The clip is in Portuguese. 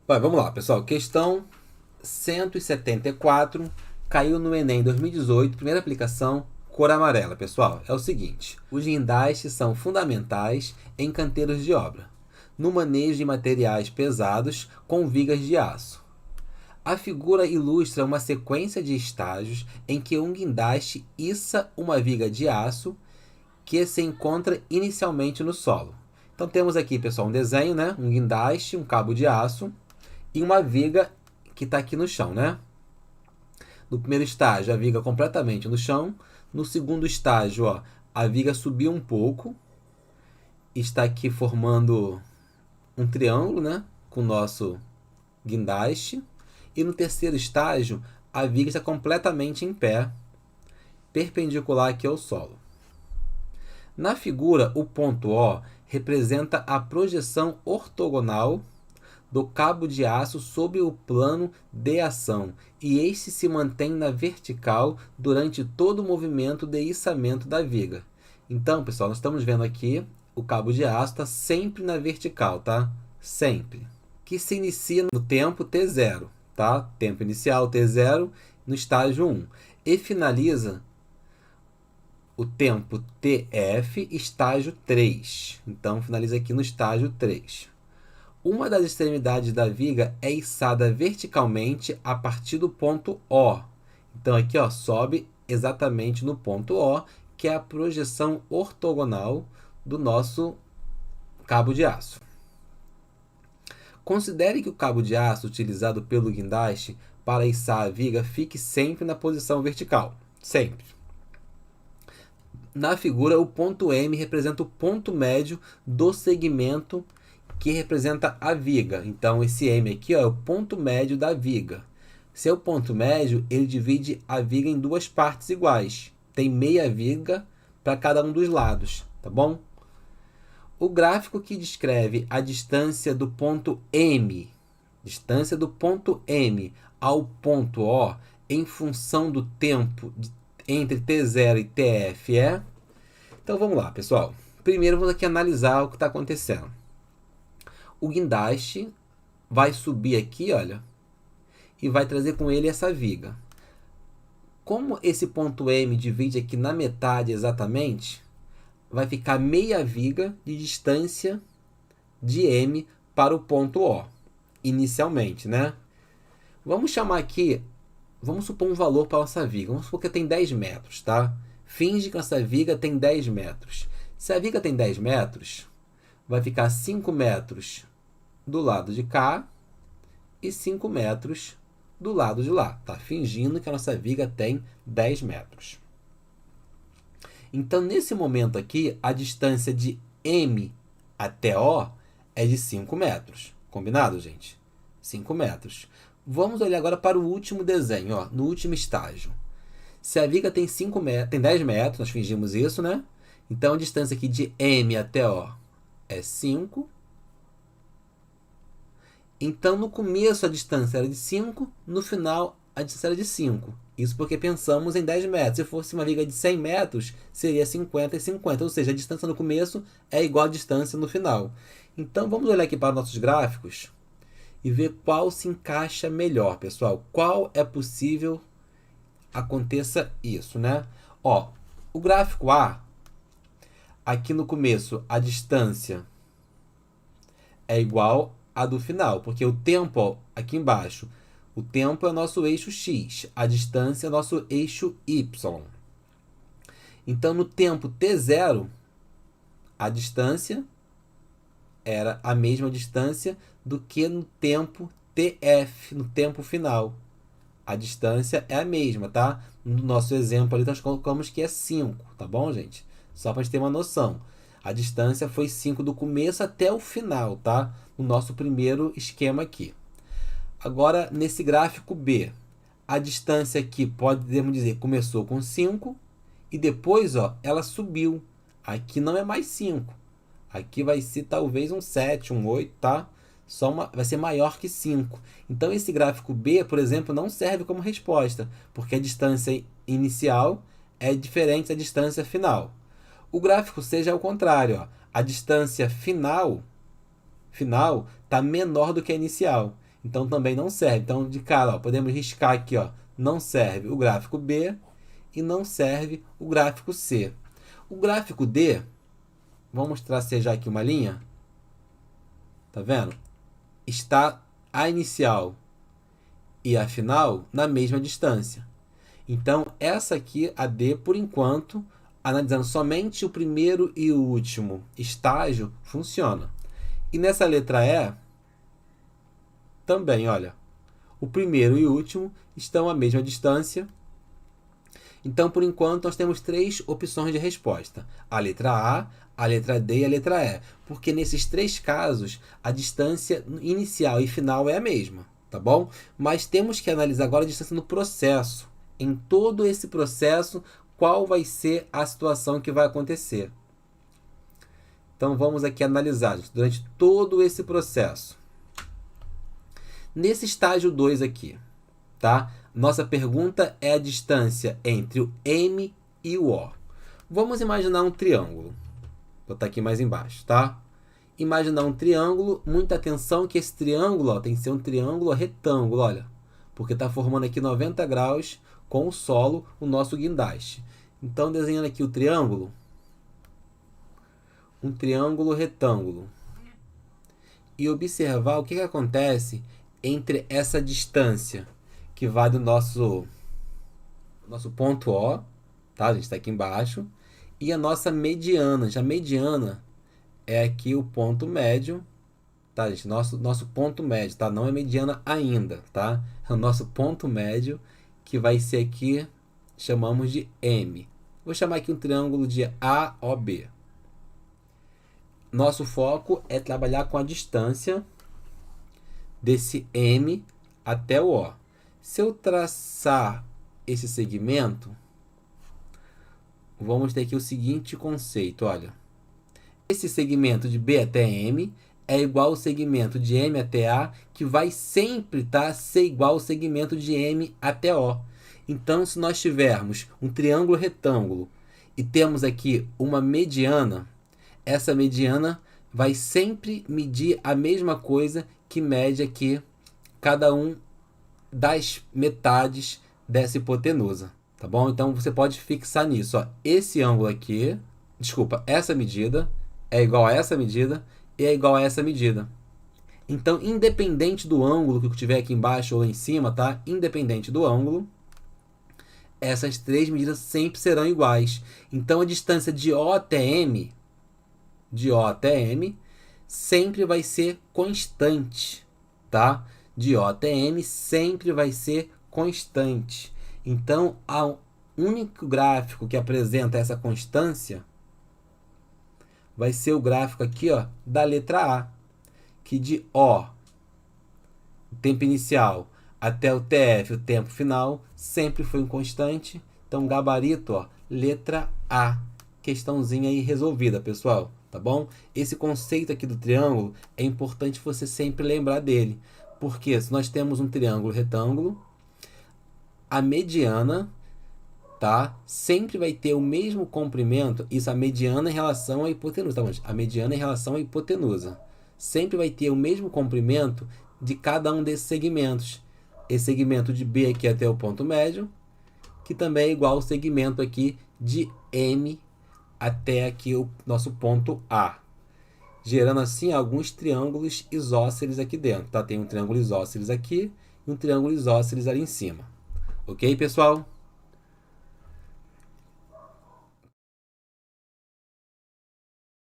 Vai, vamos lá, pessoal. Questão 174 caiu no Enem 2018, primeira aplicação, cor amarela, pessoal. É o seguinte: os guindastes são fundamentais em canteiros de obra, no manejo de materiais pesados com vigas de aço. A figura ilustra uma sequência de estágios em que um guindaste issa uma viga de aço que se encontra inicialmente no solo. Então temos aqui, pessoal, um desenho, né? Um guindaste, um cabo de aço e uma viga que está aqui no chão, né? No primeiro estágio, a viga completamente no chão. No segundo estágio, ó, a viga subiu um pouco, está aqui formando um triângulo, né? Com o nosso guindaste. E no terceiro estágio, a viga está completamente em pé, perpendicular aqui ao solo. Na figura, o ponto O representa a projeção ortogonal do cabo de aço sobre o plano de ação, e este se mantém na vertical durante todo o movimento de içamento da viga. Então, pessoal, nós estamos vendo aqui o cabo de aço está sempre na vertical, tá? Sempre. Que se inicia no tempo T0, tá? Tempo inicial T0 no estágio 1 e finaliza o tempo TF, estágio 3. Então, finaliza aqui no estágio 3. Uma das extremidades da viga é içada verticalmente a partir do ponto O. Então, aqui ó, sobe exatamente no ponto O, que é a projeção ortogonal do nosso cabo de aço. Considere que o cabo de aço utilizado pelo guindaste para içar a viga fique sempre na posição vertical. Sempre. Na figura, o ponto M representa o ponto médio do segmento que representa a viga. Então, esse M aqui ó, é o ponto médio da viga. Se é o ponto médio, ele divide a viga em duas partes iguais. Tem meia viga para cada um dos lados, tá bom? O gráfico que descreve a distância do ponto M, ao ponto O, em função do tempo entre T0 e TF é... Então, vamos lá, pessoal. Primeiro, vamos aqui analisar o que está acontecendo. O guindaste vai subir aqui, olha, e vai trazer com ele essa viga. Como esse ponto M divide aqui na metade exatamente, vai ficar meia viga de distância de M para o ponto O, inicialmente, né? Vamos chamar aqui, vamos supor um valor para a nossa viga. Vamos supor que tem 10 metros, tá? Finge que essa viga tem 10 metros. Se a viga tem 10 metros, vai ficar 5 metros do lado de cá e 5 metros do lado de lá. Tá fingindo que a nossa viga tem 10 metros. Então, nesse momento aqui, a distância de M até O é de 5 metros. Combinado, gente? 5 metros. Vamos olhar agora para o último desenho, ó, no último estágio. Se a viga tem 10 metros, nós fingimos isso, né? Então, a distância aqui de M até O é 5. Então, no começo a distância era de 5, no final a distância era de 5. Isso porque pensamos em 10 metros. Se fosse uma viga de 100 metros, seria 50 e 50. Ou seja, a distância no começo é igual à distância no final. Então, vamos olhar aqui para nossos gráficos e ver qual se encaixa melhor, pessoal. Qual é possível aconteça isso, né? Ó, o gráfico A, aqui no começo, a distância é igual a do final, porque o tempo, ó, aqui embaixo, o tempo é o nosso eixo x, a distância é o nosso eixo y. Então, no tempo t0, a distância era a mesma distância do que no tempo tf, no tempo final. A distância é a mesma, tá? No nosso exemplo ali, nós colocamos que é 5, tá bom, gente? Só para a gente ter uma noção. A distância foi 5 do começo até o final, tá? No nosso primeiro esquema aqui. Agora, nesse gráfico B, a distância aqui, podemos dizer, começou com 5 e depois, ó, ela subiu. Aqui não é mais 5. Aqui vai ser talvez um 7, um 8, tá? Vai ser maior que 5. Então, esse gráfico B, por exemplo, não serve como resposta, porque a distância inicial é diferente da distância final. O gráfico C já é o contrário. Ó. A distância final está menor do que a inicial. Então também não serve. Então de cara, ó, podemos riscar aqui, ó, não serve o gráfico B e não serve o gráfico C. O gráfico D, vamos traçar já aqui uma linha. Tá vendo? Está a inicial e a final na mesma distância. Então essa aqui, a D, por enquanto, analisando somente o primeiro e o último estágio, funciona. E nessa letra E, também, olha, o primeiro e o último estão à mesma distância. Então, por enquanto, nós temos 3 opções de resposta. A letra A, a letra D e a letra E. Porque nesses 3 casos, a distância inicial e final é a mesma, tá bom? Mas temos que analisar agora a distância no processo. Em todo esse processo, qual vai ser a situação que vai acontecer. Então, vamos aqui analisar durante todo esse processo. Nesse estágio 2 aqui, tá? Nossa pergunta é a distância entre o M e o O. Vamos imaginar um triângulo. Vou botar aqui mais embaixo, tá? Imaginar um triângulo, muita atenção que esse triângulo, ó, tem que ser um triângulo retângulo, olha. Porque está formando aqui 90 graus com o solo, o nosso guindaste. Então, desenhando aqui o triângulo, um triângulo retângulo. E observar o que acontece entre essa distância que vai do nosso ponto O, tá? A gente está aqui embaixo, e a nossa mediana. Já a mediana é aqui o ponto médio, tá, gente? Nosso ponto médio, tá? Não é mediana ainda, tá? É o nosso ponto médio, que vai ser aqui, chamamos de M. Vou chamar aqui um triângulo de AOB. Nosso foco é trabalhar com a distância desse M até o O. Se eu traçar esse segmento, vamos ter aqui o seguinte conceito, olha. Esse segmento de B até M é igual ao segmento de M até A, que vai sempre ser igual ao segmento de M até O. Então, se nós tivermos um triângulo retângulo e temos aqui uma mediana, essa mediana vai sempre medir a mesma coisa que mede aqui cada um das metades dessa hipotenusa, tá bom? Então você pode fixar nisso, ó. Esse ângulo aqui, desculpa, essa medida é igual a essa medida e é igual a essa medida. Então, independente do ângulo que eu tiver aqui embaixo ou lá em cima, tá? Independente do ângulo, essas 3 medidas sempre serão iguais. Então, a distância de O até M, sempre vai ser constante, tá? De O até M sempre vai ser constante. Então, o único gráfico que apresenta essa constância vai ser o gráfico aqui, ó, da letra A, que de O, o tempo inicial, até o TF, o tempo final, sempre foi um constante. Então, gabarito, ó, letra A. Questãozinha aí resolvida, pessoal, tá bom? Esse conceito aqui do triângulo é importante você sempre lembrar dele. Porque se nós temos um triângulo retângulo, a mediana, tá, sempre vai ter o mesmo comprimento. Isso, a mediana em relação à hipotenusa, tá bom? A mediana em relação à hipotenusa. Sempre vai ter o mesmo comprimento de cada um desses segmentos. Esse segmento de B aqui até o ponto médio, que também é igual ao segmento aqui de M até aqui o nosso ponto A. Gerando assim alguns triângulos isósceles aqui dentro, tá? Tem um triângulo isósceles aqui e um triângulo isósceles ali em cima. Ok, pessoal?